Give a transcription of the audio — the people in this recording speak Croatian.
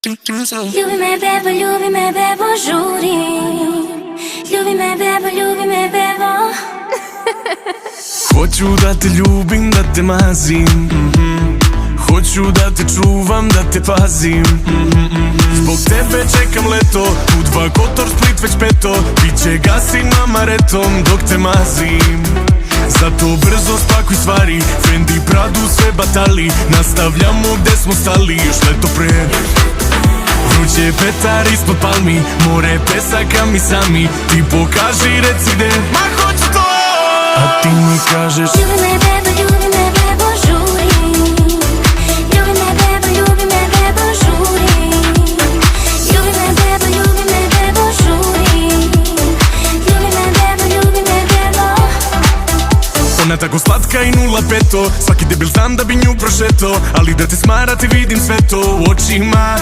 Ljubi me bebo, žurim. Ljubi me bebo. Hoću da te ljubim, da te mazim, hoću da te čuvam, da te pazim. Zbog tebe čekam leto, Budva, Kotor, Split već peto. Biće gasim amaretom dok te mazim. Zato brzo spakuj stvari, Fendi, Pradu, sve batali. Nastavljamo gde smo stali, još leto pre. Vruće petar ispod palmi, more pesaka mi sami. Ti pokaži, reci gde, ma hoću to. A ti mi kažeš Ljubi me bebo, žurim. Ljubi me bebo, žurim. Ljubi me bebo, žurim. Ljubi me bebo. Ona tako slatka i 0,5. Svaki debil znam da bi nju prošeto, ali da te smara ti vidim sve to u očima.